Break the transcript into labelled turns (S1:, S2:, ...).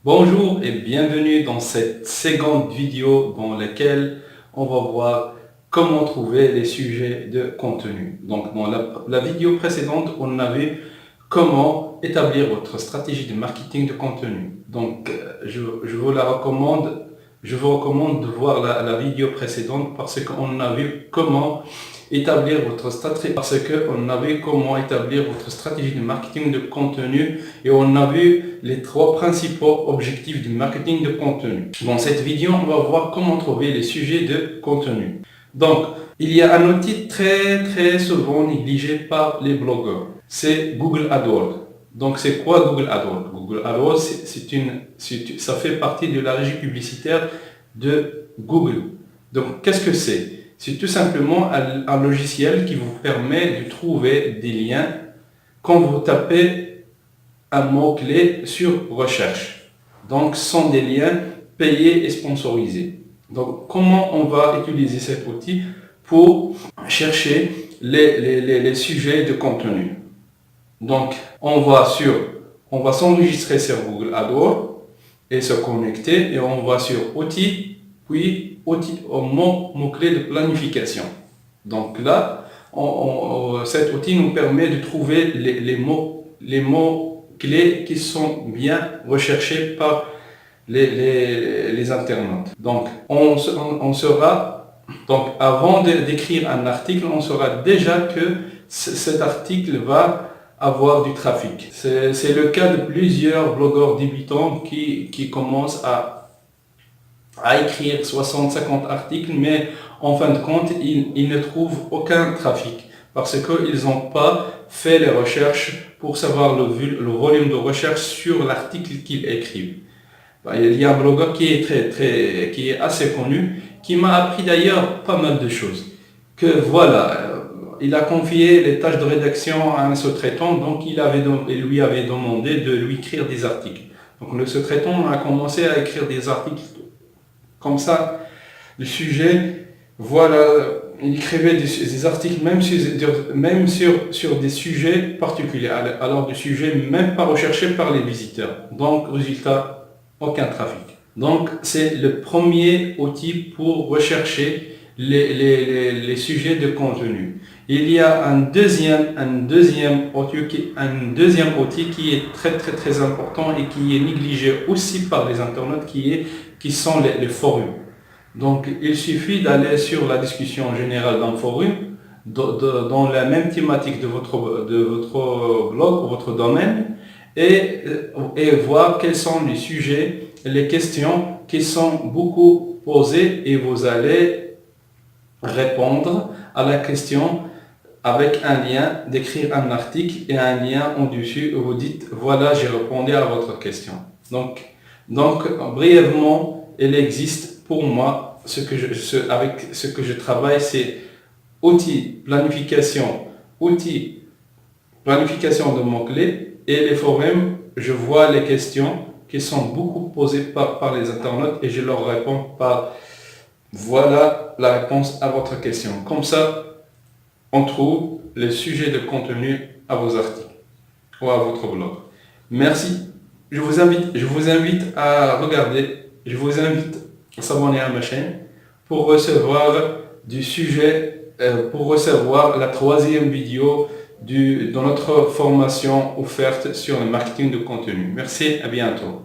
S1: Bonjour et bienvenue dans cette seconde vidéo dans laquelle on va voir comment trouver les sujets de contenu. Donc dans la vidéo précédente, on a vu comment établir votre stratégie de marketing de contenu. Donc je vous recommande de voir la vidéo précédente parce qu'on a vu comment établir votre stratégie, de marketing de contenu et on a vu les trois principaux objectifs du marketing de contenu. Dans cette vidéo, on va voir comment trouver les sujets de contenu. Donc, il y a un outil très souvent négligé par les blogueurs. C'est Google AdWords. Donc, c'est quoi Google AdWords? Google AdWords, ça fait partie de la régie publicitaire de Google. Donc, qu'est-ce que c'est? C'est tout simplement un logiciel qui vous permet de trouver des liens quand vous tapez un mot-clé sur recherche. Donc, ce sont des liens payés et sponsorisés. Donc, comment on va utiliser cet outil pour chercher les sujets de contenu? Donc, on va s'enregistrer sur Google AdWords et se connecter et on va sur outils, puis mot-clé de planification. Donc là, cet outil nous permet de trouver les mots-clés qui sont bien recherchés par les internautes. Donc, avant d'écrire un article, on saura déjà que cet article va avoir du trafic. C'est le cas de plusieurs blogueurs débutants qui commencent à écrire 60-50 articles, mais en fin de compte, ils ne trouvent aucun trafic parce qu'ils n'ont pas fait les recherches pour savoir le volume de recherche sur l'article qu'ils écrivent. Il y a un blogueur qui est assez connu, qui m'a appris d'ailleurs pas mal de choses. Que voilà, il a confié les tâches de rédaction à un sous-traitant, donc il lui avait demandé de lui écrire des articles. Donc le sous-traitant a commencé à écrire des articles comme ça, le sujet, voilà, il écrivait des articles même sur des sujets particuliers, alors des sujets même pas recherchés par les visiteurs. Donc, résultat, aucun trafic. Donc, c'est le premier outil pour rechercher les sujets de contenu. Il y a un deuxième outil qui est très important et qui est négligé aussi par les internautes, qui sont les forums. Donc, il suffit d'aller sur la discussion générale d'un forum, dans la même thématique de votre blog ou votre domaine, et voir quels sont les sujets, les questions qui sont beaucoup posées, et vous allez répondre à la question avec un lien, d'écrire un article et un lien en dessus où vous dites voilà, j'ai répondu à votre question. Donc brièvement, il existe pour moi avec ce que je travaille, c'est outils planification de mots-clés, et les forums, je vois les questions qui sont beaucoup posées par les internautes et je leur réponds par voilà la réponse à votre question. Comme ça, on trouve les sujets de contenu à vos articles ou à votre blog. Merci. Je vous invite à regarder, je vous invite à s'abonner à ma chaîne pour recevoir pour recevoir la troisième vidéo de notre formation offerte sur le marketing de contenu. Merci, à bientôt.